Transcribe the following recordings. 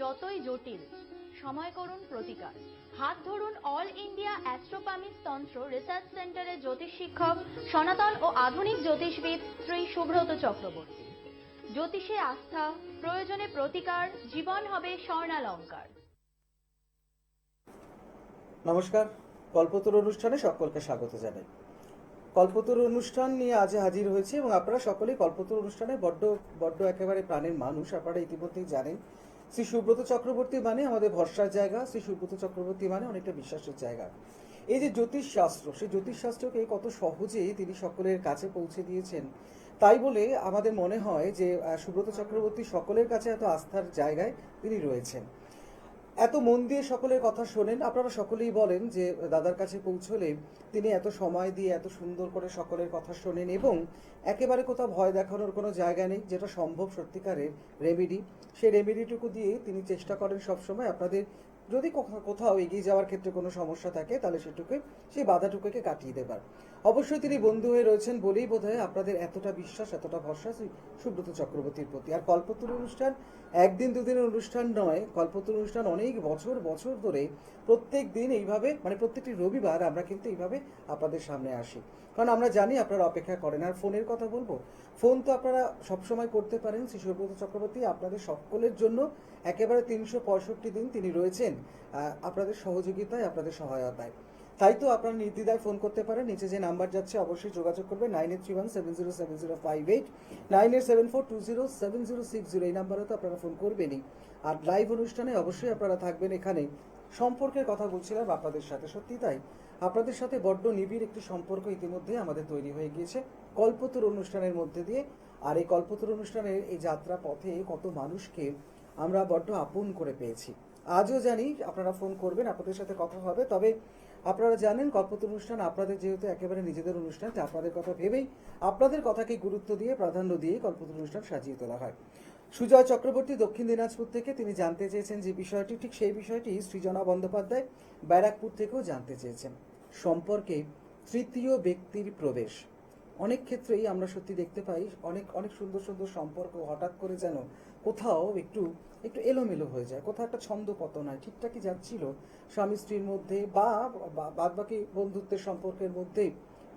যতই জটিল, সময় করুন প্রতিকার। হাত ধরুন অল ইন্ডিয়া অ্যাস্ট্রোপামিস তন্ত্র রিসার্চ সেন্টারের জ্যোতিষ শিক্ষক, সনাতন ও আধুনিক জ্যোতিষবিদ শ্রী সুব্রত চক্রবর্তী। জ্যোতিষে আস্থা, প্রয়োজনে প্রতিকার, জীবন হবে স্বর্ণালঙ্কার। নমস্কার, কল্পতরু অনুষ্ঠানে সকলকে স্বাগত জানাই। কল্পতরু অনুষ্ঠান নিয়ে আজ হাজির হয়েছে এবং আপনারা সকলেই কল্পতরু অনুষ্ঠানে বড্ড বড্ড একেবারে প্রাণের মানুষ। আপনারা ইতিমধ্যেই জানেন শ্রী সুব্রত চক্রবর্তী মানে আমাদের ভরসার জায়গা, শ্রী সুব্রত চক্রবর্তী মানে অনেকটা বিশ্বাসের জায়গা। এই যে জ্যোতিষশাস্ত্র, সেই জ্যোতিষশাস্ত্রকে কত সহজেই তিনি সকলের কাছে পৌঁছে দিয়েছেন, তাই বলে আমাদের মনে হয় যে সুব্রত চক্রবর্তী সকলের কাছে এত আস্থার জায়গায় তিনি রয়েছেন। এত মন দিয়ে সকলের কথা শোনেন। আপনারা সকলেই বলেন যে দাদার কাছে পৌঁছলে তিনি এত সময় দিয়ে এত সুন্দর করে সকলের কথা শোনেন এবং একেবারে কোথাও ভয় দেখানোর কোনো জায়গা নেই। যেটা সম্ভব সত্যিকারের রেমেডি, সেই রেমেডিটুকু দিয়ে তিনি চেষ্টা করেন সবসময় আপনাদের যদি কোথাও এগিয়ে যাওয়ার ক্ষেত্রে কোনো সমস্যা থাকে তাহলে সেই বাধাটুকুকে কাটিয়ে দেবার। অবশ্যই তিনি বন্ধু হয়ে রয়েছেন বলেই বোধহয় আপনাদের এতটা বিশ্বাস, এতটা ভরসা সুব্রত চক্রবর্তীর প্রতি। আর কল্পতরু অনুষ্ঠান একদিন দুদিনের অনুষ্ঠান নয়, কল্পতরু অনুষ্ঠান অনেক বছর বছর ধরে প্রত্যেক দিন এইভাবে, মানে প্রত্যেকটি রবিবার আমরা কিন্তু এইভাবে আপনাদের সামনে আসি, কারণ আমরা জানি আপনারা অপেক্ষা করেন। আর ফোনের কথা বলবো, ফোন তো আপনারা সবসময় করতে পারেন। শ্রী সুব্রত চক্রবর্তী আপনাদের সকলের জন্য একেবারে 365 দিন তিনি রয়েছেন আপনাদের সহযোগিতায়, আপনাদের সহায়তায়। তাই তো আপনারা নির্দ্বিধায় ফোন করতে পারেন। নিচে যে নাম্বার যাচ্ছে অবশ্যই যোগাযোগ করবেন 9831707058, 9874207060, এই নাম্বারে তো আপনারা ফোন করবেনই। আর লাইভ অনুষ্ঠানে অবশ্যই আপনারা থাকবেন এখানে। সম্পর্কের কথা বলছিলাম আপনাদের সাথে, সত্যি তাই আপনাদের সাথে বড্ড নিবিড় একটি সম্পর্ক ইতিমধ্যে আমাদের তৈরি হয়ে গিয়েছে কল্পতরু অনুষ্ঠানের মধ্যে দিয়ে। আর এই কল্পতরু অনুষ্ঠানের এই যাত্রা পথে কত মানুষকে আমরা বড্ড আপন করে পেয়েছি। আজও জানি আপনারা ফোন করবেন, আপনাদের সাথে কথা হবে। তবে আপনারা জানেন কল্পতরু অনুষ্ঠান আপনাদের যেহেতু একেবারে নিজেদের অনুষ্ঠান, আপনাদের কথা ভেবেই, আপনাদের কথাকে গুরুত্ব দিয়ে, প্রাধান্য দিয়ে কল্পতরু অনুষ্ঠান সাজিয়ে তোলা হয়। সুজয় চক্রবর্তী দক্ষিণ দিনাজপুর থেকে তিনি জানতে চেয়েছেন যে বিষয়টি, ঠিক সেই বিষয়টি সৃজনা বন্দ্যোপাধ্যায় ব্যারাকপুর থেকেও জানতে চেয়েছেন। সম্পর্কে তৃতীয় ব্যক্তির প্রবেশ। অনেক ক্ষেত্রেই আমরা সত্যি দেখতে পাই অনেক অনেক সুন্দর সুন্দর সম্পর্ক হঠাৎ করে যেন কোথাও একটু একটু এলোমেলো হয়ে যায়, কোথাও একটা ছন্দ পতন হয়। ঠিকঠাকই যাচ্ছিল স্বামী স্ত্রীর মধ্যে বা বাদবাকি বন্ধুত্বের সম্পর্কের মধ্যে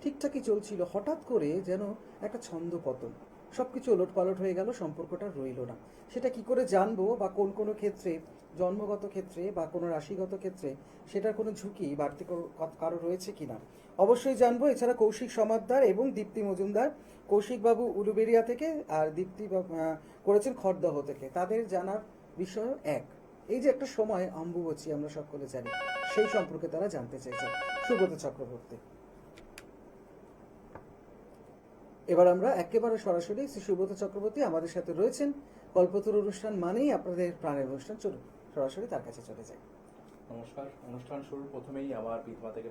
ঠিকঠাকই চলছিল, হঠাৎ করে যেন একটা ছন্দ পতন, সবকিছু ওলটপালট হয়ে গেল, সম্পর্কটা রইল না। সেটা কি করে জানবো, বা কোন কোনো ক্ষেত্রে, জন্মগত ক্ষেত্রে বা কোনো রাশিগত ক্ষেত্রে সেটার কোনো ঝুঁকি বাড়তি কারো রয়েছে কিনা অবশ্যই জানবো। এছাড়া কৌশিক সমাদ্দার এবং দীপ্তি মজুমদার, কৌশিকবাবু উলুবেরিয়া থেকে আর দীপ্তি করেছেন খড়দহ থেকে, তাদের জানার বিষয় এক। এই যে একটা সময় অম্বুবাচী আমরা সকলে জানি, সেই সম্পর্কে তারা জানতে চাইছেন সুব্রত চক্রবর্তী। এবার আমরা একেবারে সরাসরি শ্রী সুব্রত চক্রবর্তী আমাদের সাথে রয়েছেন। কল্পতরু অনুষ্ঠান মানেই আপনাদের প্রাণের অনুষ্ঠান, চলুন সরাসরি তার কাছে চলে যাই। নমস্কার। অনুষ্ঠান শুরুর প্রথমেই আমার পিতামাতাকে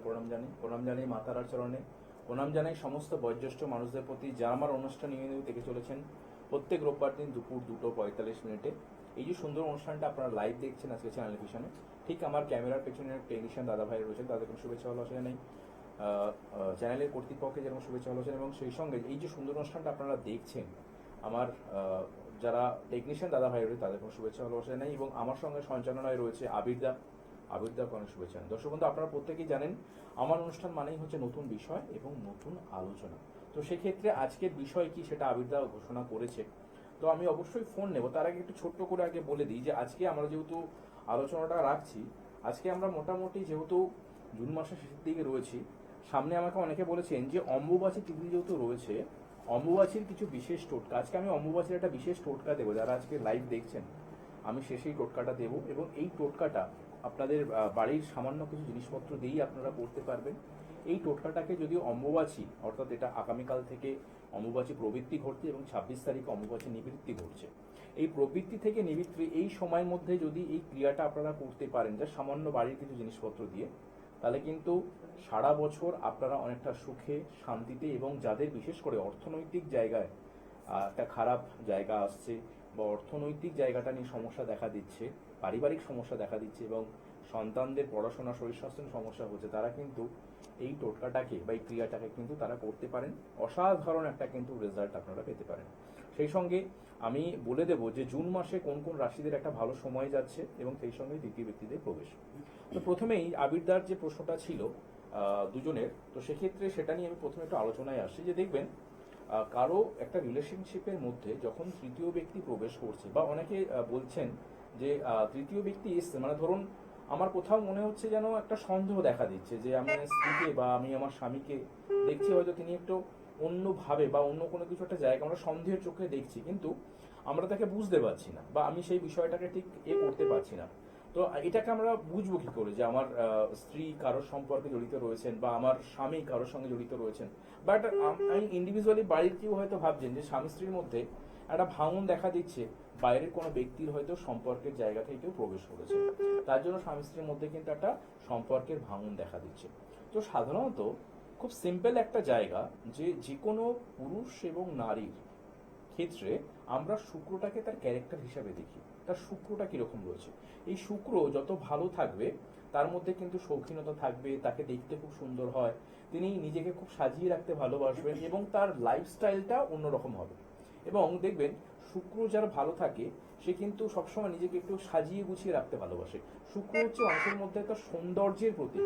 প্রণাম জানাই মাতারার চরণে, প্রণাম জানাই সমস্ত বয়োজ্যেষ্ঠ মানুষদের প্রতি যারা আমার অনুষ্ঠান নিয়মিত দেখে চলেছেন প্রত্যেক রোববার দিন দুপুর 2:45 এই যে সুন্দর অনুষ্ঠানটা আপনারা লাইভ দেখছেন আজকে চ্যানেল ভিশনে, ঠিক আমার ক্যামেরার পেছনের টেকনিশিয়ান দাদা ভাই রয়েছেন, তাদের কোনো শুভেচ্ছা ভালোবাসা জানাই। চ্যানেলের কর্তৃপক্ষে যেরকম শুভেচ্ছা ভালোবাসা, এবং সেই সঙ্গে এই যে সুন্দর অনুষ্ঠানটা আপনারা দেখছেন আমার যারা টেকনিশিয়ান দাদা ভাই রয়েছে তাদের কোনো শুভেচ্ছা ভালোবাসা জানাই। এবং আমার সঙ্গে সঞ্চালনায় রয়েছে আবিরদাকে অনেক শুভেচ্ছা। দর্শক বন্ধু, আপনারা প্রত্যেকেই জানেন আমার অনুষ্ঠান মানেই হচ্ছে নতুন বিষয় এবং নতুন আলোচনা। তো সেক্ষেত্রে আজকের বিষয় কি সেটা আবিরদা ঘোষণা করেছে, তো আমি অবশ্যই ফোন নেব। তার আগে একটু ছোট্ট করে আগে বলে দিই যে আজকে আমরা যেহেতু আলোচনাটা রাখছি, আজকে আমরা মোটামুটি যেহেতু জুন মাসের শেষের দিকে রয়েছি, সামনে আমাকে অনেকে বলেছেন যে অম্বুবাচী তিথি যেহেতু রয়েছে, অম্বুবাচীর কিছু বিশেষ টোটকা, আজকে আমি অম্বুবাচীর একটা বিশেষ টোটকা দেবো। যারা আজকে লাইভ দেখছেন আমি শেষেই টোটকাটা দেবো, এবং এই টোটকাটা আপনাদের বাড়ির সামান্য কিছু জিনিসপত্র দিয়েই আপনারা করতে পারবেন। এই টোটকাটাকে যদি অম্বুবাচী, অর্থাৎ এটা আগামীকাল থেকে অম্বুবাচী প্রবৃত্তি ঘটছে এবং 26 তারিখ অম্বুবাচী নিবৃত্তি ঘটছে, এই প্রবৃত্তি থেকে নিবৃত্তি এই সময়ের মধ্যে যদি এই ক্রিয়াটা আপনারা করতে পারেন, যা সামান্য বাড়ির কিছু জিনিসপত্র দিয়ে, তাহলে কিন্তু সারা বছর আপনারা অনেকটা সুখে শান্তিতে, এবং যাদের বিশেষ করে অর্থনৈতিক জায়গায় একটা খারাপ জায়গা আসছে বা অর্থনৈতিক জায়গাটা নিয়ে সমস্যা দেখা দিচ্ছে, পারিবারিক সমস্যা দেখা দিচ্ছে এবং সন্তানদের পড়াশোনা শরীর স্বাস্থ্য সমস্যা হচ্ছে, তারা কিন্তু এই টোটকাটাকে বা এই ক্রিয়াটাকে কিন্তু তারা করতে পারেন, অসাধারণ একটা কিন্তু রেজাল্ট আপনারা পেতে পারেন। সেই সঙ্গে আমি বলে দেব যে জুন মাসে কোন কোন রাশিদের একটা ভালো সময় যাচ্ছে এবং সেই সঙ্গে দ্বিতীয় ব্যক্তিদের প্রবেশ। তো প্রথমেই আবিরদার যে প্রশ্নটা ছিল দুজনের, তো সেক্ষেত্রে সেটা নিয়ে আমি প্রথমে একটু আলোচনায় আসি যে দেখবেন কারো একটা রিলেশনশিপের মধ্যে যখন তৃতীয় ব্যক্তি প্রবেশ করছে বা অনেকে বলছেন যে তৃতীয় ব্যক্তি এসছে, মানে ধরুন আমার কোথাও মনে হচ্ছে যেন একটা সন্দেহ দেখা দিচ্ছে যে আমি স্ত্রীকে বা আমি আমার স্বামীকে দেখছি, হয়তো তিনি একটু অন্যভাবে বা অন্য কোনো কিছু একটা জায়গা আমরা সন্দেহের চোখে দেখছি, কিন্তু আমরা তাকে বুঝতে পারছি না বা আমি সেই বিষয়টাকে ঠিক করতে পারছি না। তো এটাকে আমরা বুঝবো কি করে যে আমার স্ত্রী কারোর সম্পর্কে জড়িত রয়েছেন বা আমার স্বামী কারোর সঙ্গে জড়িত রয়েছেন, বাট আমি ইন্ডিভিজুয়ালি বাড়ির কেউ হয়তো ভাবছেন যে স্বামী স্ত্রীর মধ্যে একটা ভাঙন দেখা দিচ্ছে, বাইরের কোনো ব্যক্তির হয়তো সম্পর্কের জায়গা থেকে কেউ প্রবেশ করেছে, তার জন্য স্বামী স্ত্রীর মধ্যে কিন্তু একটা সম্পর্কের ভাঙন দেখা দিচ্ছে। তো সাধারণত খুব সিম্পল একটা জায়গা যে কোনো পুরুষ এবং নারীর ক্ষেত্রে আমরা শুক্রটাকে তার ক্যারেক্টার হিসাবে দেখি, তার শুক্রটা কিরকম রয়েছে। এই শুক্র যত ভালো থাকবে তার মধ্যে কিন্তু শৌখিনতা থাকবে, তাকে দেখতে খুব সুন্দর হয়, তিনি নিজেকে খুব সাজিয়ে রাখতে ভালোবাসবেন এবং তার লাইফস্টাইলটা অন্যরকম হবে। এবং দেখবেন শুক্র যারা ভালো থাকে সে কিন্তু সবসময় নিজেকে একটু সাজিয়ে গুছিয়ে রাখতে ভালোবাসে। শুক্র হচ্ছে মানুষের মধ্যে একটা সৌন্দর্যের প্রতীক,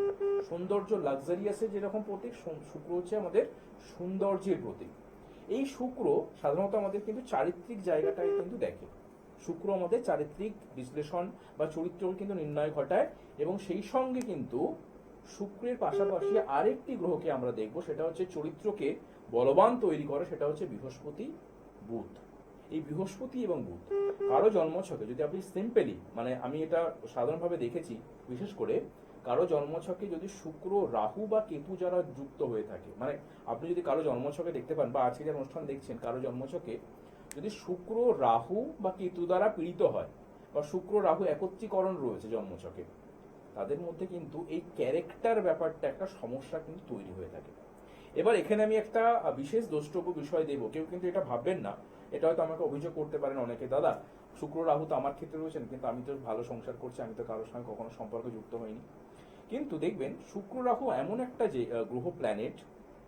সৌন্দর্য লাক্সারিয়াসের যেরকম প্রতীক, শুক্র হচ্ছে আমাদের সৌন্দর্যের প্রতীক। এই শুক্র সাধারণত আমাদের কিন্তু চারিত্রিক জায়গাটাই কিন্তু দেখে, শুক্র আমাদের চারিত্রিক বিশ্লেষণ বা চরিত্র কিন্তু নির্ণয় ঘটায়। এবং সেই সঙ্গে কিন্তু শুক্রের পাশাপাশি আরেকটি গ্রহকে আমরা দেখব, সেটা হচ্ছে চরিত্রকে বলবান তৈরি করে, সেটা হচ্ছে বৃহস্পতি বুধ। এই বৃহস্পতি এবং বুধ কারো জন্মছকে যদি আপনি সিম্পলি, মানে আমি এটা সাধারণভাবে দেখেছি, বিশেষ করে কারো জন্মছকে যদি শুক্র রাহু বা কেতু যারা যুক্ত হয়ে থাকে, মানে আপনি যদি কারো জন্মছকে দেখতে পান বা আজকে যে অনুষ্ঠান দেখছেন কারো জন্মছকে যদি শুক্র রাহু বা কেতু দ্বারা পীড়িত হয় বা শুক্র রাহু একত্রীকরণ রয়েছে জন্মছকে, তাদের মধ্যে কিন্তু এই ক্যারেক্টার ব্যাপারটা একটা সমস্যা কিন্তু তৈরি হয়ে থাকে। এবার এখানে আমি একটা বিশেষ দ্রষ্টব্য বিষয় দেবো, কেউ কিন্তু এটা ভাববেন না, এটা হয়তো আমাকে অভিযোগ করতে পারেন অনেকে, দাদা শুক্র রাহু তো আমার ক্ষেত্রে রয়েছেন কিন্তু আমি তো ভালো সংসার করছি, আমি তো কারোর সঙ্গে কখনো সম্পর্কে যুক্ত হইনি। কিন্তু দেখবেন শুক্র রাহু এমন একটা যে গ্রহ প্ল্যানেট,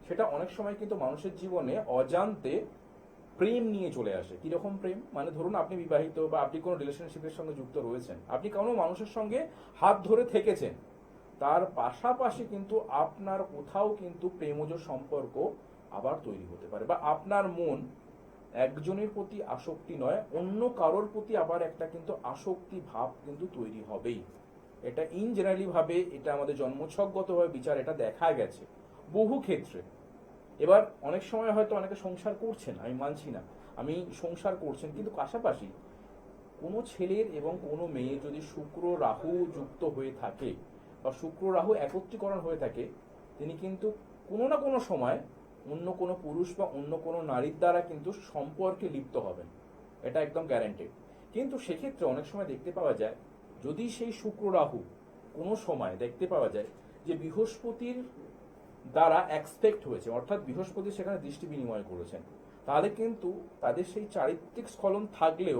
সেটা অনেক সময় কিন্তু মানুষের জীবনে অজান্তে প্রেম নিয়ে চলে আসে। কিরকম প্রেম, মানে ধরুন আপনি বিবাহিত বা আপনি কোনো রিলেশনশিপের সঙ্গে যুক্ত রয়েছেন, আপনি কোনো মানুষের সঙ্গে হাত ধরে থেকেছেন, তার পাশাপাশি কিন্তু আপনার কোথাও কিন্তু প্রেমজ সম্পর্ক আবার তৈরি হতে পারে, বা আপনার মন একজনের প্রতি আসক্তি নয় অন্য কারোর প্রতি আবার একটা কিন্তু আসক্তি ভাব কিন্তু তৈরি হবেই। এটা ইন জেনারেলি ভাবে এটা আমাদের জন্মছকগতভাবে বিচার এটা দেখা গেছে বহু ক্ষেত্রে। এবার অনেক সময় হয়তো অনেকে সংসার করছেন, আমি মানছি না, আমি সংসার করছেন, কিন্তু পাশাপাশি কোনো ছেলের এবং কোনো মেয়ের যদি শুক্র রাহু যুক্ত হয়ে থাকে বা শুক্র রাহু একত্রীকরণ হয়ে থাকে, তিনি কিন্তু কোনো না কোনো সময় অন্য কোনো পুরুষ বা অন্য কোনো নারীর দ্বারা কিন্তু সম্পর্কে লিপ্ত হবেন, এটা একদম গ্যারান্টেড। কিন্তু সেক্ষেত্রে অনেক সময় দেখতে পাওয়া যায় যদি সেই শুক্র রাহু কোনো সময় দেখতে পাওয়া যায় যে বৃহস্পতির দ্বারা এক্সপেক্ট হয়েছে, অর্থাৎ বৃহস্পতি সেখানে দৃষ্টি বিনিময় করেছেন, তাহলে কিন্তু তাদের সেই চারিত্রিক স্খলন থাকলেও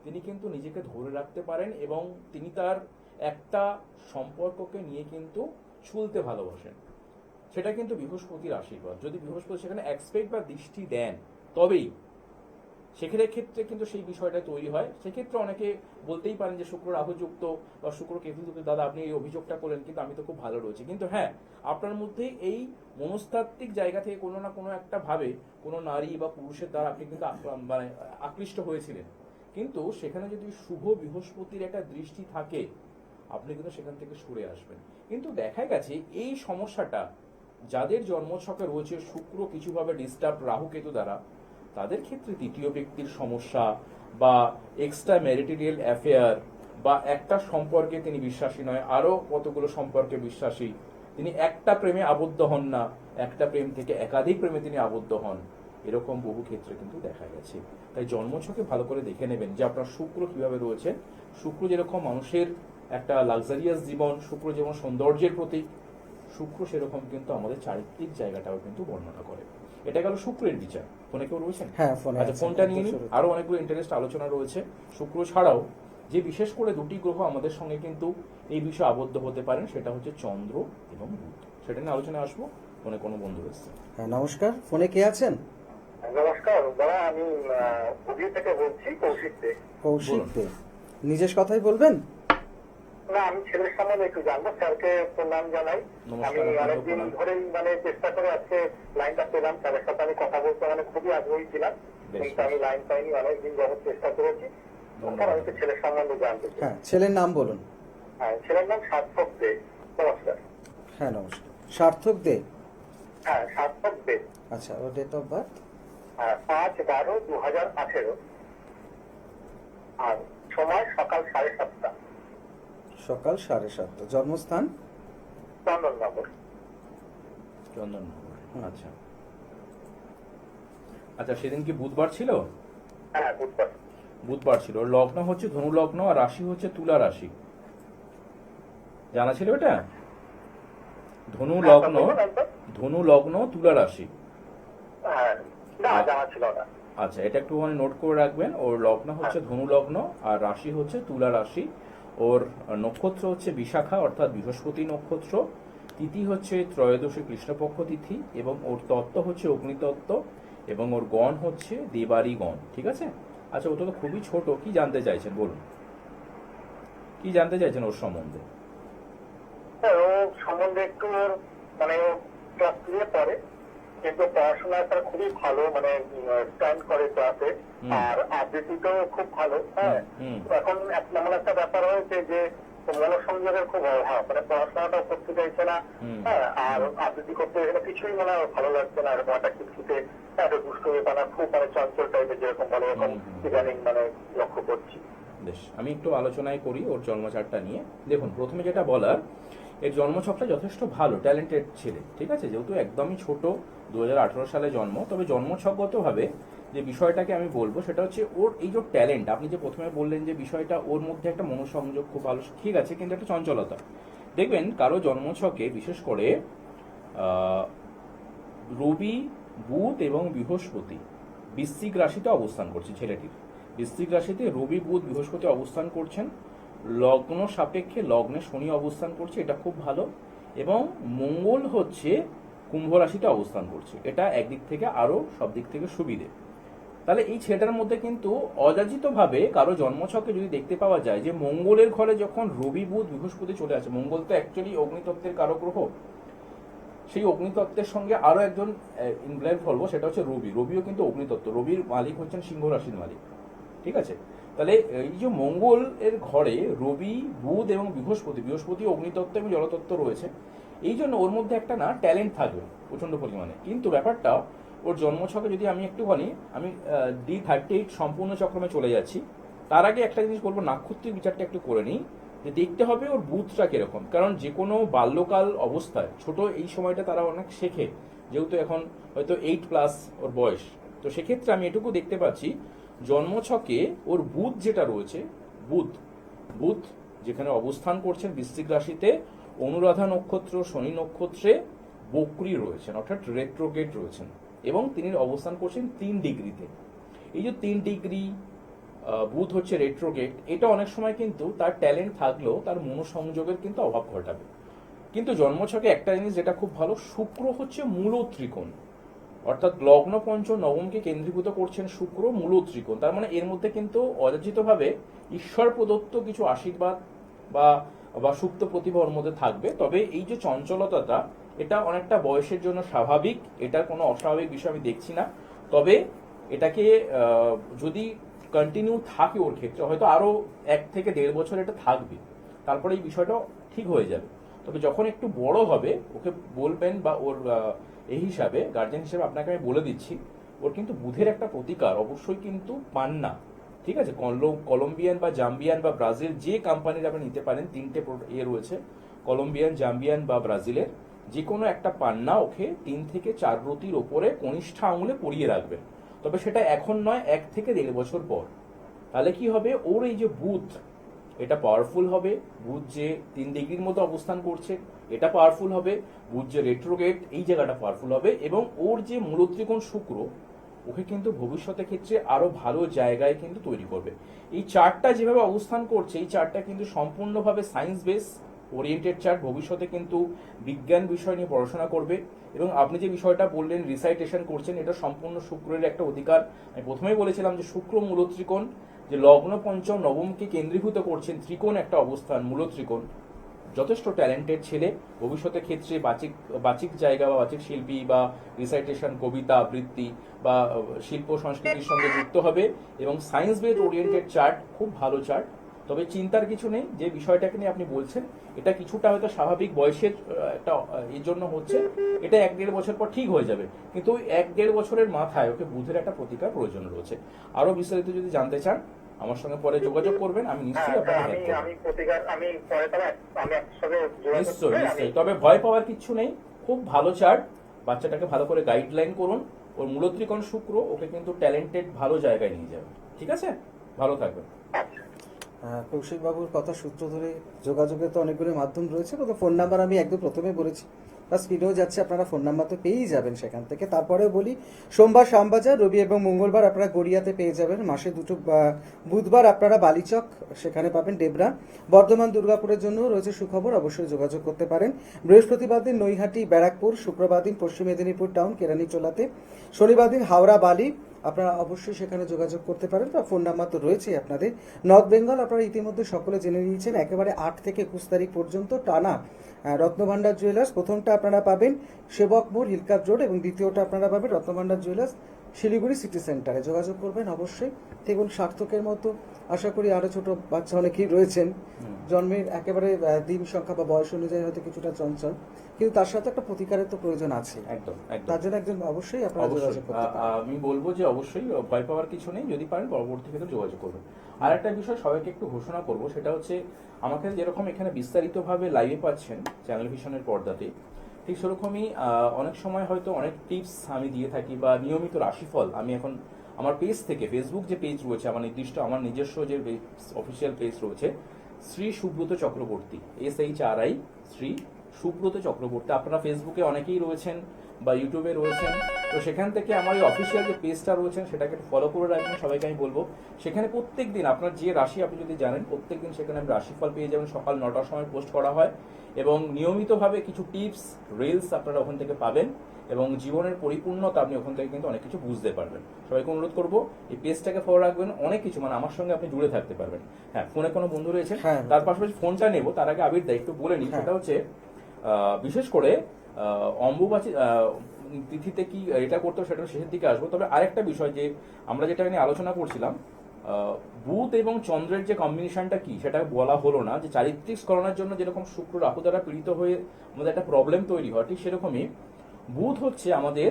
তিনি কিন্তু নিজেকে ধরে রাখতে পারেন এবং তিনি তার একটা সম্পর্ককে নিয়ে কিন্তু চলতে ভালোবাসেন। সেটা কিন্তু বৃহস্পতির আশীর্বাদ। যদি বৃহস্পতি সেখানে এক্সপেক্ট বা দৃষ্টি দেন তবেই সেক্ষেত্রে কিন্তু সেই বিষয়টা তৈরি হয়। সেক্ষেত্রে অনেকে বলতেই পারেন যে শুক্র রাহু যুক্ত বা শুক্র কেতু যুক্ত, দাদা আপনি এই অভিযোগটা করলেন কিন্তু আমি তো খুব ভালো রয়েছে। কিন্তু হ্যাঁ, আপনার মধ্যে এই মনস্তাত্ত্বিক জায়গা থেকে কোনো না কোনো একটা ভাবে কোনো নারী বা পুরুষের দ্বারা আপনি কিন্তু মানে আকৃষ্ট হয়েছিলেন, কিন্তু সেখানে যদি শুভ বৃহস্পতির একটা দৃষ্টি থাকে আপনি কিন্তু সেখান থেকে সরে আসবেন। কিন্তু দেখা গেছে এই সমস্যাটা যাদের জন্মছকে রয়েছে শুক্র কিছুভাবে ডিস্টার্ব রাহু কেতু দ্বারা, তাদের ক্ষেত্রে তৃতীয় ব্যক্তির সমস্যা বা এক্সট্রা ম্যারিটাল অ্যাফেয়ার বা একটা সম্পর্কে তিনি বিশ্বাসী নয় আরো কতগুলো সম্পর্কে বিশ্বাসী, তিনি একটা প্রেমে আবদ্ধ হন না, একটা প্রেম থেকে একাধিক প্রেমে তিনি আবদ্ধ হন, এরকম বহু ক্ষেত্রে কিন্তু দেখা গেছে। তাই জন্মছকে ভালো করে দেখে নেবেন যে আপনার শুক্র কিভাবে রয়েছে। শুক্র যেরকম মানুষের একটা লাক্সারিয়াস জীবন, শুক্র যেমন সৌন্দর্যের প্রতীক, শুক্র সেরকম কিন্তু আমাদের চারিত্রিক জায়গাটাও কিন্তু বর্ণনা করে। এটা গেল শুক্রের বিচার। ফোনে কেউ রয়েছেন? হ্যাঁ, ফোনে আচ্ছা, ফোনটা নিয়ে নিন। আরো অনেকগুলো ইন্টারেস্ট আলোচনা রয়েছে শুক্র ছাড়াও। যে বিশেষ করে দুটি গ্রহ আমাদের সঙ্গে কিন্তু এই বিষয়ে আবদ্ধ হতে পারেন, সেটা হচ্ছে চন্দ্র এবং বুধ। সেটা নিয়ে আলোচনায় আসবো। ফোনে কোনো বন্ধু এসছে। হ্যাঁ, নমস্কার। ফোনে কে আছেন? নমস্কার দাদা, আমি হুগলি থেকে বলছি, কৌশিক দে। কৌশিক বলুন। দে। নিজের কথাই বলবেন? না, আমি ছেলের সম্বন্ধে একটু জানবো, স্যারকে প্রণাম জানাই। নমস্কার, আমি আপনাকেও অনেকদিন প্রণাম। ধরেই চেষ্টা করে আজকে লাইনটা পেলাম, স্যারের সাথে আমি কথা বলতে খুবই আগ্রহী ছিলাম, বেশ, কিন্তু আমি লাইন পাইনি, অনেকদিন যাবত চেষ্টা করেছি। স্যার, আমি একটু ছেলের সম্বন্ধে জানতে চাই। হ্যাঁ, ছেলের নাম বলুন। হ্যাঁ, ছেলের নাম সার্থক দে। নমস্কার। হ্যাঁ, নমস্কার। সার্থক দে। হ্যাঁ, সার্থক দে। আচ্ছা, ও ডেট অফ বার্থ? 5/12/2018। আর সময় সকাল 7:30। সকাল 7:30। জন্মস্থান? চন্দননগর। চন্দননগর। আচ্ছা আচ্ছা, সেদিন কি বুধবার ছিল? হ্যাঁ, বুধবার। বুধবার ছিল। ওর লগ্ন হচ্ছে ধনু লগ্ন আর রাশি হচ্ছে তুলা রাশি। জানা ছিল এটা? ধনু লগ্ন, ধনু লগ্ন তুলা রাশি। হ্যাঁ, না, জানা ছিল না। আচ্ছা, এটা একটু নোট করে রাখবেন। ওর লগ্ন হচ্ছে ধনু লগ্ন আর রাশি হচ্ছে তুলা রাশি। ওর নক্ষত্র হচ্ছে বিশাখা অর্থাৎ বৃহস্পতি নক্ষত্র। তিথি হচ্ছে ত্রয়োদশী কৃষ্ণপক্ষ তিথি এবং ওর তত্ত্ব হচ্ছে অগ্নিতত্ত্ব এবং ওর গণ হচ্ছে দেবারি গণ। ঠিক আছে? আচ্ছা, ওটা তো খুবই ছোট। কি জানতে চাইছেন বলুন, কি জানতে চাইছেন ওর সম্বন্ধে? হ্যাঁ, ও সম্বন্ধে একটু ওর ও ক্লাস 3 এ পড়ে, কিন্তু পড়াশোনায় তার খুবই ভালো, স্ট্যান্ড করে ক্লাসে, আর আবৃত্তিতেও খুব ভালো। হ্যাঁ, এখন এমন একটা ব্যাপার হয়েছে যে মনোসংযোগের খুব অভাব, পড়াশোনাটাও করতে চাইছে না। হ্যাঁ, আর আবৃত্তি করতে গেলে কিছুই ভালো লাগছে না। এরকম একটা কিছুতে একটা দুষ্ট হয়ে খুব চঞ্চল টাইপের, যেরকম বলে এরকম ইদানিং লক্ষ্য করছি। বেশ, আমি একটু আলোচনায় করি ওর জন্মছকটা নিয়ে। দেখুন, প্রথমে যেটা বলার, এর জন্মছকটা যথেষ্ট ভালো, ট্যালেন্টেড ছেলে। ঠিক আছে? যেহেতু একদমই ছোট, 2018 সালে জন্ম, তবে জন্মছকগতভাবে যে বিষয়টাকে আমি বলবো সেটা হচ্ছে ওর এই যে ট্যালেন্ট। আপনি যে প্রথমে বললেন যে বিষয়টা ওর মধ্যে একটা মনোসংযোগ খুব ভালো, ঠিক আছে, কিন্তু একটা চঞ্চলতা দেখবেন কারো জন্মছকে, বিশেষ করে রবি, বুধ এবং বৃহস্পতি বৃশ্চিক রাশিতে অবস্থান করছে। ছেলেটির বৃশ্চিক রাশিতে রবি, বুধ, বৃহস্পতি অবস্থান করছেন। লগ্ন সাপেক্ষে লগ্নে শনি অবস্থান করছে, এটা খুব ভালো। এবং মঙ্গল হচ্ছে কুম্ভ রাশিতে অবস্থান করছে, এটা একদিক থেকে আরো সব দিক থেকে সুবিধে। তাহলে এই ছেলেটার মধ্যে কিন্তু অযাচিতভাবে কারো জন্মছকে যদি দেখতে পাওয়া যায় যে মঙ্গলের ঘরে যখন রবি, বুধ, বৃহস্পতি চলে আসে, মঙ্গল তো অ্যাকচুয়ালি অগ্নিতত্ত্বের কারক গ্রহ, সেই অগ্নিতত্ত্বের সঙ্গে আরো একজন ইনভলভ হবো, সেটা হচ্ছে রবি। রবিও কিন্তু অগ্নিতত্ত্ব, রবির মালিক হচ্ছেন সিংহ রাশির মালিক। ঠিক আছে? তাহলে এই যে মঙ্গল এর ঘরে রবি, বুধ এবং বৃহস্পতি, বৃহস্পতি অগ্নিতত্ত্ব এবং জলতত্ত্ব রয়েছে, এই জন্য ওর মধ্যে একটা না ট্যালেন্ট থাকবে প্রচন্ড পরিমাণে। কিন্তু ব্যাপারটা ওর জন্মছকে যদি আমি একটুখানি D38 সম্পূর্ণ চক্রমে চলে যাচ্ছি, তার আগে একটা জিনিস বলবো, নাক্ষত্রিক বিচারটা একটু করে নিই, যে দেখতে হবে ওর বুধটা কিরকম। কারণ যে কোনো বাল্যকাল অবস্থায়, ছোট এই সময়টা তারা অনেক শেখে, যেহেতু এখন হয়তো 8+ ওর বয়স, তো সেক্ষেত্রে আমি এটুকু দেখতে পাচ্ছি জন্মছকে ওর বুধ যেটা রয়েছে, বুধ বুধ যেখানে অবস্থান করছেন বৃশ্চিক রাশিতে, অনুরাধা নক্ষত্র শনি নক্ষত্রে বক্রী রয়েছেন, অর্থাৎ রেট্রোগেট রয়েছেন, এবং তিনি অবস্থান করছেন 3 ডিগ্রিতে। এই যে 3 ডিগ্রি বুধ হচ্ছে রেট্রোগেট, এটা অনেক সময় কিন্তু তার ট্যালেন্ট থাকলেও তার মনোসংযোগের কিন্তু অভাব ঘটাবে। কিন্তু জন্মছকে একটা জিনিস যেটা খুব ভালো, শুক্র হচ্ছে মূল ত্রিকোণ, অর্থাৎ লগ্ন পঞ্চম নবমকে কেন্দ্রীভূত করছেন শুক্র, মূল ত্রিকোণ। তার মানে এর মধ্যে কিন্তু অযাচিতভাবে ঈশ্বর প্রদত্ত কিছু আশীর্বাদ বা সুপ্ত প্রতিভা ওর মধ্যে থাকবে। তবে এই যে চঞ্চলতাটা, এটা অনেকটা বয়সের জন্য স্বাভাবিক, এটার কোনো অস্বাভাবিক বিষয় আমি দেখছি না। তবে এটাকে যদি কন্টিনিউ থাকে ওর ক্ষেত্রে, হয়তো আরো 1 থেকে 1.5 বছর এটা থাকবে, তারপরে এই বিষয়টা ঠিক হয়ে যাবে। তবে যখন একটু বড় হবে ওকে বলবেন, বা ওর এই হিসাবে গার্জেন হিসেবে আপনাকে আমি বলে দিচ্ছি, ওর কিন্তু বুধের একটা প্রতিকার অবশ্যই কিন্তু পান্না। ঠিক আছে? কলম্বিয়ান বা জাম্বিয়ান বা ব্রাজিল, যে কোম্পানির আপনি নিতে পারেন, 3টে রয়েছে, কলম্বিয়ান, জাম্বিয়ান বা ব্রাজিলের, যে কোনো একটা পান্না ওকে 3 থেকে 4 রতির ওপরে কনিষ্ঠ আঙুলে পরিয়ে রাখবেন। তবে সেটা এখন নয়, 1 থেকে 1.5 বছর পর। তাহলে কি হবে, ওর এই যে বুধ, এটা পাওয়ারফুল হবে। বুধ যে 3 ডিগ্রির মতো অবস্থান করছে, এটা পাওয়ারফুল হবে। বুধ যে রেট্রোগেট, এই জায়গাটা পাওয়ারফুল হবে। এবং ওর যে মূল ত্রিকোণ শুক্র, ওকে কিন্তু ভবিষ্যতে ক্ষেত্রে আরো ভালো জায়গায় কিন্তু তৈরি করবে। এই চার্টটা যেভাবে অবস্থান করছে, এই চার্টটা কিন্তু সম্পূর্ণভাবে সায়েন্স বেস ওরিয়েন্টেড চার্ট। ভবিষ্যতে কিন্তু বিজ্ঞান বিষয় নিয়ে পড়াশোনা করবে। এবং আপনি যে বিষয়টা বললেন রিসাইটেশন করছেন, এটা সম্পূর্ণ শুক্রের একটা অধিকার। আমি প্রথমেই বলেছিলাম যে শুক্র মূল ত্রিকোণ, যে লগ্ন পঞ্চম নবমকে কেন্দ্রীভূত করছেন, ত্রিকোণ একটা অবস্থান, মূল ত্রিকোণ। যথেষ্ট ট্যালেন্টেড ছেলে, ভবিষ্যতে ক্ষেত্রে বাচিক জায়গা বা বাচিক শিল্পী বা রিসাইটেশন, কবিতা আবৃত্তি বা শিল্প সংস্কৃতির সঙ্গে যুক্ত হবে। এবং সায়েন্স বেস ওরিয়েন্টেড চার্ট, খুব ভালো চার্ট। তবে চিন্তার কিছু নেই, যে বিষয়টাকে নিয়ে আপনি বলছেন এটা কিছুটা হয়তো স্বাভাবিক বয়সের একটা এর জন্য হচ্ছে, এটা 1-1.5 বছর পর ঠিক হয়ে যাবে। কিন্তু ওই 1-1.5 বছরের মাথায় ওকে বুধের একটা প্রতিকার প্রয়োজন রয়েছে। আরো বিস্তারিত যদি জানতে চান আমার সঙ্গে পরে যোগাযোগ করবেন, আমি নিশ্চয়ই আপনাকে হেল্প করব। আমি প্রতিকার আমি পরে তাহলে আমি আপনার সাথে যোগাযোগ নিশ্চয়ই করে নিশ্চয়ই, তবে ভয় পাওয়ার কিচ্ছু নেই, খুব ভালো চার্ট। বাচ্চাটাকে ভালো করে গাইডলাইন করুন, ওর মূলত্রিকোণ শুক্র ওকে কিন্তু ট্যালেন্টেড ভালো জায়গায় নিয়ে যাবে। ঠিক আছে, ভালো থাকবেন। কৌশিক বাবুর কথা সূত্র ধরে যোগাযোগের তো অনেকগুলো মাধ্যম রয়েছে, তো ফোন নাম্বার আমি একদম প্রথমে বলেছি বা স্ক্রিনেও যাচ্ছে, আপনারা ফোন নাম্বার তো পেয়েই যাবেন সেখান থেকে। তারপরেও বলি, সোমবার শ্যামবাজার, রবি এবং মঙ্গলবার আপনারা গড়িয়াতে পেয়ে যাবেন, মাসে 2 বুধবার আপনারা বালিচক সেখানে পাবেন ডেবরা। বর্ধমান দুর্গাপুরের জন্য রয়েছে সুখবর, অবশ্যই যোগাযোগ করতে পারেন। বৃহস্পতিবার দিন নৈহাটি ব্যারাকপুর, শুক্রবার দিন পশ্চিম মেদিনীপুর টাউন কেরানীচোলাতে, শনিবার দিন হাওড়া বালি, আপনারা অবশ্যই সেখানে যোগাযোগ করতে পারেন বা ফোন নাম্বার তো রয়েছেই আপনাদের। নর্থ বেঙ্গল আপনারা ইতিমধ্যে সকলে জেনে নিয়েছেন, একেবারে 8 থেকে 21 তারিখ পর্যন্ত টানা রত্নভান্ডার জুয়েলার্স। প্রথমটা আপনারা পাবেন সেবক মোড় হিলকাপ রোড এবং দ্বিতীয়টা আপনারা পাবেন রত্নভান্ডার জুয়েলার্স শিলিগুড়ি সিটি সেন্টারে। যোগাযোগ করবেন অবশ্যই। দেখুন সার্থকের মতো আশা করি আরও ছোট বাচ্চা অনেকেই রয়েছেন, জন্মের একেবারে দিন সংখ্যা বা বয়স অনুযায়ী হয়তো কিছুটা চঞ্চল, কিন্তু তার সাথে একটা প্রতিকারের তো প্রয়োজন আছে। একদম একদম, তার জন্য একজন অবশ্যই আপনারা অবশ্যই যোগাযোগ করতে পারেন। আমি বলবো যে অবশ্যই ভয় পাওয়ার কিছু নেই, যদি পারেন পরবর্তী ক্ষেত্রে যোগাযোগ করবেন। আর একটা বিষয় সবাইকে একটু ঘোষণা করব, সেটা হচ্ছে আমাকে যেরকম এখানে বিস্তারিতভাবে লাইভে পাচ্ছেন চ্যানেল ভিশনের পর্দাতে, ঠিক সেরকমই অনেক সময় হয়তো অনেক টিপস আমি দিয়ে থাকি বা নিয়মিত রাশিফল আমি এখন আমার পেজ থেকে, ফেসবুক যে পেজ রয়েছে আমার নির্দিষ্ট, আমার নিজস্ব যে অফিসিয়াল পেজ রয়েছে, শ্রী সুব্রত চক্রবর্তী, SHRI শ্রী সুব্রত চক্রবর্তী। আপনারা ফেসবুকে অনেকেই রয়েছেন বা ইউটিউবে রয়েছেন, তো সেখান থেকে আমার এই অফিসিয়াল যে পেজটা রয়েছেন সেটাকে ফলো করে রাখবেন। সবাইকে আমি বলবো সেখানে প্রত্যেক দিন আপনার যে রাশি আপনি যদি জানেন, প্রত্যেক দিন সেখানে আমি রাশিফল পেয়ে যাবেন। সকাল 9টার সময় পোস্ট করা হয় এবং নিয়মিতভাবে কিছু টিপস রিলস আপনারা ওখান থেকে পাবেন এবং জীবনের পরিপূর্ণতা আপনি ওখান থেকে কিন্তু অনেক কিছু বুঝতে পারবেন। সবাইকে অনুরোধ করবো এই পেজটাকে ফলো রাখবেন, অনেক কিছু মানে আমার সঙ্গে আপনি জুড়ে থাকতে পারবেন। হ্যাঁ, ফোনে কোনো বন্ধু রয়েছে, হ্যাঁ। তার পাশাপাশি ফোনটা নেবো তার আগে আবির দা একটু বলে নিই, হ্যাঁ। সেটা হচ্ছে বিশেষ করে অম্বুবাচী তিথিতে কি এটা করতে হবে, সেটা শেষের দিকে আসবো। তবে আরেকটা বিষয় যে আমরা যেটা নিয়ে আলোচনা করছিলাম, বুধ এবং চন্দ্রের যে কম্বিনেশনটা কি সেটা বলা হলো না, যে চারিত্রিক স্খলনের জন্য যেরকম শুক্র রাহু দ্বারা পীড়িত হয়ে আমাদের একটা প্রবলেম তৈরি হয়, ঠিক সেরকমই বুধ হচ্ছে আমাদের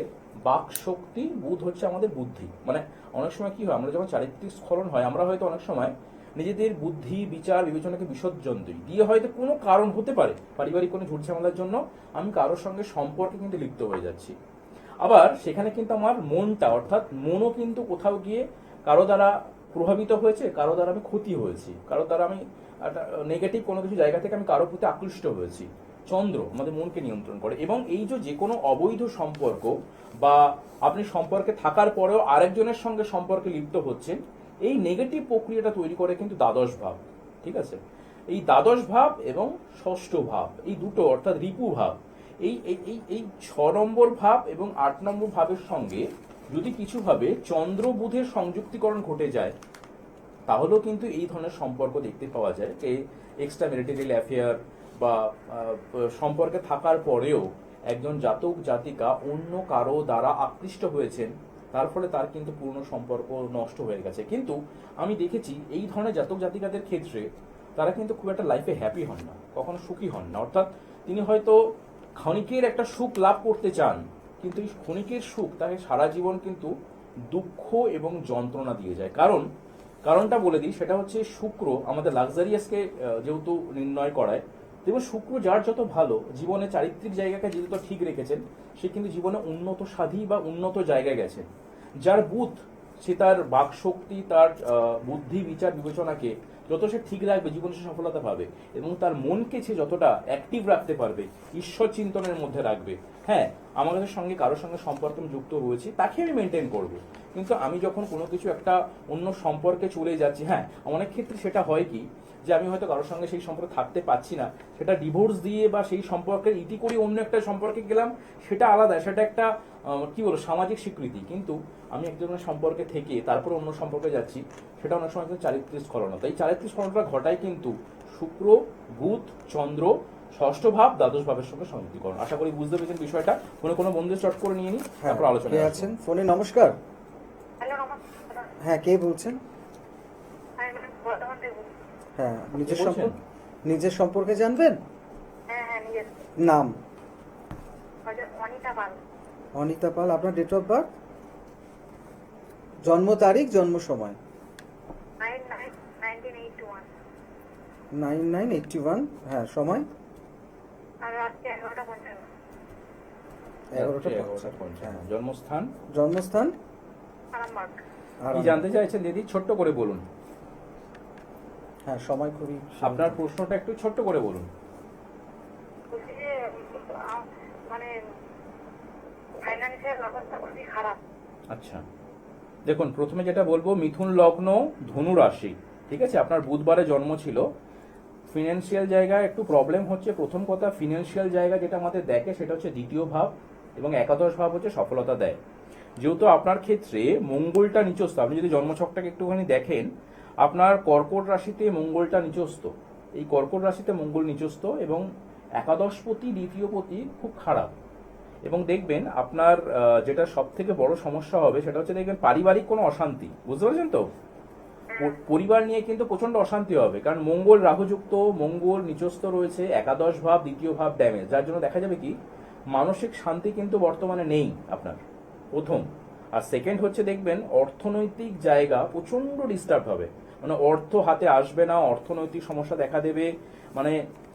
বাক শক্তি, বুধ হচ্ছে আমাদের বুদ্ধি। মানে অনেক সময় কি হয়, আমরা যখন চারিত্রিক স্খলন হয় আমরা হয়তো অনেক সময় নিজেদের বুদ্ধি বিচার বিবেচনাকে বিসর্জন দিই, দিয়ে হয়তো কোনো কারণ হতে পারে পারিবারিক কোনো ঝুট ঝামেলার জন্য আমি কারোর সঙ্গে সম্পর্কে কিন্তু লিপ্ত হয়ে যাচ্ছি। আবার সেখানে কিন্তু আমার মনটা, অর্থাৎ মনও কিন্তু কোথাও গিয়ে কারো দ্বারা প্রভাবিত হয়েছে, কারো দ্বারা আমি ক্ষতি হয়েছি, কারো দ্বারা আমি একটা নেগেটিভ কোনো কিছু জায়গা থেকে আমি কারোর প্রতি আকৃষ্ট হয়েছি। চন্দ্র আমাদের মনকে নিয়ন্ত্রণ করে এবং এই যে কোনো অবৈধ সম্পর্ক বা আপনি সম্পর্কে থাকার পরেও আরেকজনের সঙ্গে সম্পর্কে লিপ্ত হচ্ছেন, এই নেগেটিভ প্রক্রিয়াটা তৈরি করে কিন্তু দ্বাদশ ভাব। ঠিক আছে, এই দ্বাদশ ভাব এবং ষষ্ঠ ভাব, এই দুটো অর্থাৎ রিপু ভাব, এই এই এই এই 6 নম্বর ভাব এবং 8 নম্বর ভাবের সঙ্গে যদি কিছুভাবে চন্দ্র বুধের সংযুক্তিকরণ ঘটে যায়, তাহলেও কিন্তু এই ধরনের সম্পর্ক দেখতে পাওয়া যায়। এক্সট্রা ম্যারিটাল অ্যাফেয়ার বা সম্পর্কে থাকার পরেও একজন জাতক জাতিকা অন্য কারো দ্বারা আকৃষ্ট হয়েছেন, তার ফলে তার কিন্তু পূর্ণ সম্পর্ক নষ্ট হয়ে গেছে। কিন্তু আমি দেখেছি এই ধরনের জাতক জাতিকাদের ক্ষেত্রে তারা কিন্তু খুব একটা লাইফে হ্যাপি হন না, কখনো সুখী হন না। অর্থাৎ তিনি হয়তো ক্ষণিকের একটা সুখ লাভ করতে চান, কিন্তু এই ক্ষণিকের সুখ তাকে সারা জীবন কিন্তু দুঃখ এবং যন্ত্রণা দিয়ে যায়। কারণটা বলে দিই, সেটা হচ্ছে শুক্র আমাদের লাক্সারিয়াসকে যেহেতু নির্ণয় করায়, দেখুন শুক্র যার যত ভালো, জীবনে চারিত্রিক জায়গাকে যেহেতু ঠিক রেখেছেন, সে কিন্তু জীবনে উন্নত সাধী বা উন্নত জায়গায় গেছেন। যার বুধ, সে তার বাকশক্তি, তার বুদ্ধি বিচার বিবেচনাকে যত সে ঠিক রাখবে, জীবনে সে সফলতা পাবে এবং তার মনকে সে যতটা অ্যাক্টিভ রাখতে পারবে, ঈশ্বর চিন্তনের মধ্যে রাখবে, হ্যাঁ আমাদের সঙ্গে কারোর সঙ্গে সম্পর্কে আমি যুক্ত রয়েছি তাকে আমি মেনটেন করব। কিন্তু আমি যখন কোনো কিছু একটা অন্য সম্পর্কে চলে যাচ্ছি, হ্যাঁ অনেক ক্ষেত্রে সেটা হয় কি যে আমি হয়তো কারোর সঙ্গে সেই সম্পর্কে থাকতে পারছি না, সেটা ডিভোর্স দিয়ে বা সেই সম্পর্কের ইতি করে অন্য একটা সম্পর্কে গেলাম, সেটা আলাদা, সেটা একটা কি বলবো সামাজিক স্বীকৃতি। কিন্তু আমি একজনের সম্পর্কে থেকে তারপর অন্য সম্পর্কে যাচ্ছি, সেটা অনেক সময় কিন্তু চারিত্রিক স্খলনতা। এই চারিত্রিক স্খলনতা ঘটায় কিন্তু শুক্র, বুধ, চন্দ্র ষষ্ঠ ভাব দ্বাদশ ভাবের সঙ্গে সংযুক্তিকরণ। আশা করি বুঝতে পেরেছেন বিষয়টা। কোনো বন্ধু স্টার্ট করে নিয়ে নি, তারপর আলোচনা কে আছেন ফোনে? নমস্কার। হ্যালো, নমস্কার। হ্যাঁ, কে বলছেন? আমি বর্ধমান থেকে বলছি। হ্যাঁ, নিজের বলছেন? নিজের সম্পর্কে জানবেন? হ্যাঁ, নিজের নাম? অনিতা পাল। অনিতা পাল। আপনার ডেট অফ বার্থ, জন্ম তারিখ, জন্ম সময়? 1981 9981। হ্যাঁ, সময়? আর রাত্রি 11:50। 11:50। হ্যাঁ। জন্মস্থান? জন্মস্থান? আরামবাগ। কি জানতে চাইছেন দিদি, ছোট্ট করে বলুন। হ্যাঁ, সময় খুবই। আপনার প্রশ্নটা একটু ছোট্ট করে বলুন। বলছি যে মানে ফাইন্যান্সিয়াল অবস্থা খুবই খারাপ। আচ্ছা, দেখুন প্রথমে যেটা বলবো, মিথুন লগ্ন, ধনু রাশি, ঠিক আছে, আপনার বুধবারে জন্ম ছিল। ফিনান্সিয়াল জায়গায় একটু প্রবলেম হচ্ছে। প্রথম কথা, ফিনান্সিয়াল জায়গা যেটা আমাদের দেখে সেটা হচ্ছে দ্বিতীয় ভাব, এবং একাদশ ভাব হচ্ছে সফলতা দেয়। যেহেতু আপনার ক্ষেত্রে মঙ্গলটা নিচস্থ, আপনি যদি জন্মছকটাকে একটুখানি দেখেন, আপনার কর্কট রাশিতে মঙ্গলটা নিচস্থ। এই কর্কট রাশিতে মঙ্গল নিচস্থ এবং একাদশপতি দ্বিতীয়পতি খুব খারাপ। এবং দেখবেন আপনার যেটা সব থেকে বড় সমস্যা হবে সেটা হচ্ছে দেখবেন পারিবারিক কোনো অশান্তি। বুঝতে পারছেন তো? পরিবার নিয়ে কিন্তু প্রচন্ড অশান্তি হবে, কারণ মঙ্গল রাহুযুক্ত, মঙ্গল নিচস্থ রয়েছে, একাদশ ভাব দ্বিতীয় ভাব ড্যামেজ, যার জন্য দেখা যাবে কি মানসিক শান্তি কিন্তু বর্তমানে নেই আপনার, প্রথম। আর সেকেন্ড হচ্ছে দেখবেন অর্থনৈতিক জায়গা প্রচন্ড ডিস্টার্ব হবে, মানে অর্থ হাতে আসবে না, অর্থনৈতিক সমস্যা দেখা দেবে, মানে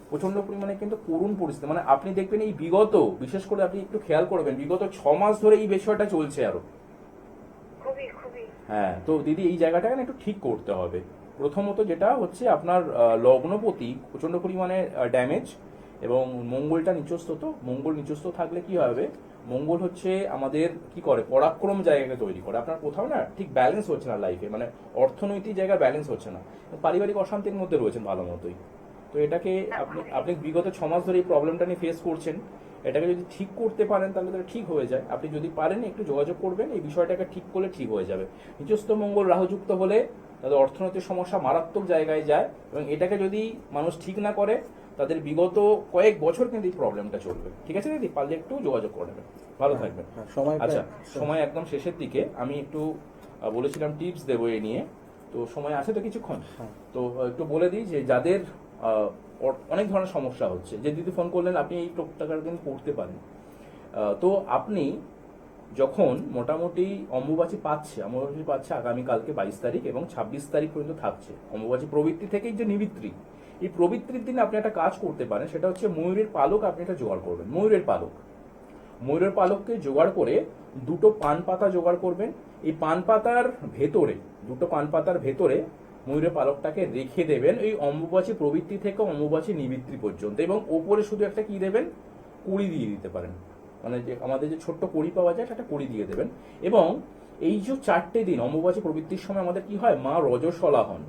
প্রচন্ড পরিমাণে কিন্তু করুণ পরিস্থিতি। মানে আপনি দেখবেন এই বিগত, বিশেষ করে আপনি একটু খেয়াল করবেন, বিগত 6 মাস ধরে এই বিষয়টা চলছে আরো। খুবই হ্যাঁ, তো দিদি এই জায়গাটাকে না একটু ঠিক করতে হবে। প্রথমত যেটা হচ্ছে আপনার লগ্নপতি প্রচন্ড পরিমাণে ড্যামেজ, এবং মঙ্গলটা নিচস্থ। তো মঙ্গল নিচস্থ থাকলে কি হবে, মঙ্গল হচ্ছে আমাদের কি করে, পরাক্রম জায়গাকে তৈরি করে। আপনার কোথাও না ঠিক ব্যালেন্স হচ্ছে না লাইফে, মানে অর্থনৈতিক জায়গায় ব্যালেন্স হচ্ছে না, পারিবারিক অশান্তির মধ্যে রয়েছেন ভালো মতোই। তো এটাকে আপনি বিগত 6 মাস ধরে এই প্রবলেমটা নিয়ে ফেস করছেন, এটাকে যদি ঠিক করতে পারেন তাহলে তো ঠিক হয়ে যায়। আপনি যদি পারেন একটু যোগাযোগ করবেন, এই বিষয়টাকে ঠিক করলে ঠিক হয়ে যাবে। নিচস্থ মঙ্গল রাহুযুক্ত হলে তাদের অর্থনৈতিক সমস্যা মারাত্মক জায়গায় যায়, এবং এটাকে যদি মানুষ ঠিক না করে তাদের বিগত কয়েক বছর কিন্তু এই প্রবলেমটা চলবে। ঠিক আছে দিদি, পারলে একটু যোগাযোগ করে নেবেন, ভালো থাকবেন। আচ্ছা, সময় একদম শেষের দিকে, আমি একটু বলেছিলাম টিপস দেবো এ নিয়ে, তো সময় আছে তো কিছুক্ষণ? তো একটু বলে দিই যে যাদের অনেক ধরনের সমস্যা হচ্ছে, যে দিদি ফোন করলেন, আপনি এই টোকটাকার কিন্তু করতে পারেন। তো আপনি যখন মোটামুটি অম্বুবাচী পাচ্ছে আগামীকালকে 22 তারিখ এবং 26 তারিখ পর্যন্ত থাকছে অম্বুবাচী প্রবৃত্তি থেকেই যে নিবৃত্তি, এই প্রবৃত্তির দিনে আপনি একটা কাজ করতে পারেন, সেটা হচ্ছে ময়ূরের পালক আপনি এটা জোগাড় করবেন। ময়ূরের পালককে জোগাড় করে 2টো পান পাতা জোগাড় করবেন। এই পান পাতার ভেতরে, 2টো পান পাতার ভেতরে ময়ূরের পালকটাকে রেখে দেবেন এই অম্বুবাচী প্রবৃত্তি থেকে অম্বুবাচী নিবৃত্তি পর্যন্ত, এবং ওপরে শুধু একটা কি দেবেন, কুড়ি দিয়ে দিতে পারেন, মানে যে আমাদের যে ছোট্ট কড়ি পাওয়া যায় সেটা কড়ি দিয়ে দেবেন। এবং এই যে 4টে দিন অম্বুবাচী প্রবৃত্তির সময় আমাদের কি হয়, মা রজস্বলা হন।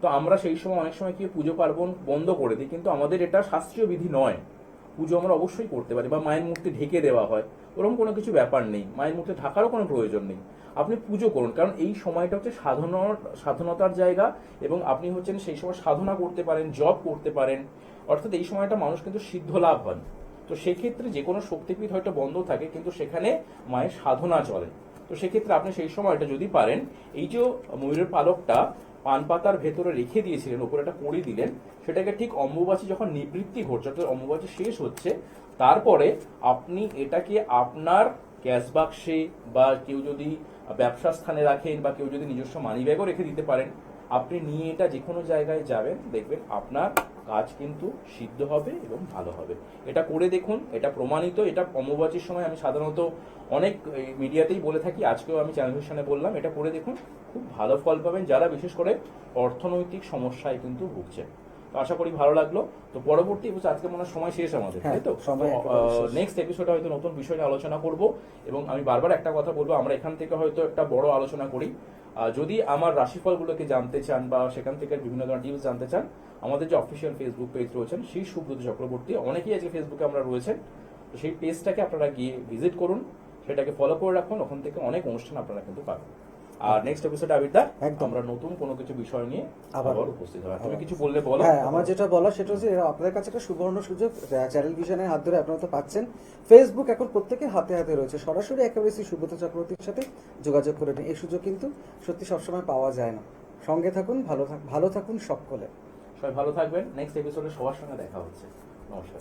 তো আমরা সেই সময় অনেক সময় কি পুজো পার্বণ বন্ধ করে দিই, কিন্তু আমাদের এটা শাস্ত্রীয় বিধি নয়। পুজো আমরা অবশ্যই করতে পারি, বা মায়ের মূর্তি ঢেকে দেওয়া হয়, ওরকম কোনো কিছু ব্যাপার নেই, মায়ের মূর্তি ঢাকারও কোনো প্রয়োজন নেই। আপনি পুজো করুন, কারণ এই সময়টা হচ্ছে সাধনতার জায়গা, এবং আপনি হচ্ছেন সেই সময় সাধনা করতে পারেন, জপ করতে পারেন, অর্থাৎ এই সময়টা মানুষ কিন্তু সিদ্ধ লাভ হন। তো সেক্ষেত্রে যে কোনো শক্তিপীঠ হয়তো বন্ধ থাকে, কিন্তু সেখানে মায়ের সাধনা চলে। তো সেক্ষেত্রে আপনি সেই সময়টা যদি পারেন, এই যে ময়ূরের পালকটা পান পাতার ভেতরে রেখে দিয়েছিলেন, উপরে একটা কড়ি দিলেন, সেটাকে ঠিক অম্বুবাচী যখন নিবৃত্তি ঘটছে, অর্থাৎ অম্বুবাচী শেষ হচ্ছে, তারপরে আপনি এটাকে আপনার ক্যাশ বাক্সে, বা কেউ যদি ব্যবসা স্থানে রাখেন, বা কেউ যদি নিজস্ব মানি ব্যাগও রেখে দিতে পারেন, আপনি নিয়ে এটা যে কোনো জায়গায় যাবেন, দেখবেন আপনার কাজ কিন্তু সিদ্ধ হবে এবং ভালো হবে। এটা করে দেখুন, এটা প্রমাণিত। এটা অম্বুবাচীর সময় আমি সাধারণত অনেক মিডিয়াতেই বলে থাকি, আজকেও আমি চ্যানেল বললাম, এটা করে দেখুন, খুব ভালো ফল পাবেন যারা বিশেষ করে অর্থনৈতিক সমস্যায় কিন্তু ভুগছেন। তো আশা করি ভালো লাগলো। তো পরবর্তী এপিসোড, আজকে মনে হয় সময় শেষ আমাদের, হ্যাঁ, তাই তো? সময় একেবারে শেষ। নেক্সট এপিসোডে হয়তো নতুন বিষয় নিয়ে আলোচনা করব, এবং আমি বারবার একটা কথা বলবো, আমরা এখান থেকে হয়তো একটা বড় আলোচনা করি। যদি আমার রাশিফলগুলোকে জানতে চান বা সেখান থেকে বিভিন্ন ধরনের টিপস জানতে চান, আমাদের যে অফিসিয়াল ফেসবুক পেজ রয়েছেন শ্রী সুব্রত চক্রবর্তী, অনেকেই আজকে ফেসবুকে আমরা রয়েছেন, তো সেই পেজটাকে আপনারা গিয়ে ভিজিট করুন, সেটাকে ফলো করে রাখুন, ওখান থেকে অনেক অনুষ্ঠান আপনারা কিন্তু পাবেন। আর নেক্সট এপিসোডে আবিরদা একদম। আমরা নতুন কোনো কিছু বিষয় নিয়ে আবার আবার উপস্থিত হবো। তুমি কিছু বললে বলো। হ্যাঁ, আমার যেটা বলা সেটা হচ্ছে আপনাদের কাছে একটা সুবর্ণ সুযোগ, চ্যানেল ভিশনের হাত ধরে আপনারা তো পাচ্ছেন। ফেসবুক এখন প্রত্যেকের হাতে হাতে রয়েছে, সরাসরি একেবারে শ্রী সুব্রত চক্রবর্তীর সাথে যোগাযোগ করে নিন। এই সুযোগ কিন্তু সত্যি সবসময় পাওয়া যায় না। সঙ্গে থাকুন, ভালো থাকুন সকলে। সবাই ভালো থাকবেন। নেক্সট এপিসোডে সবার সঙ্গে দেখা হচ্ছে। নমস্কার।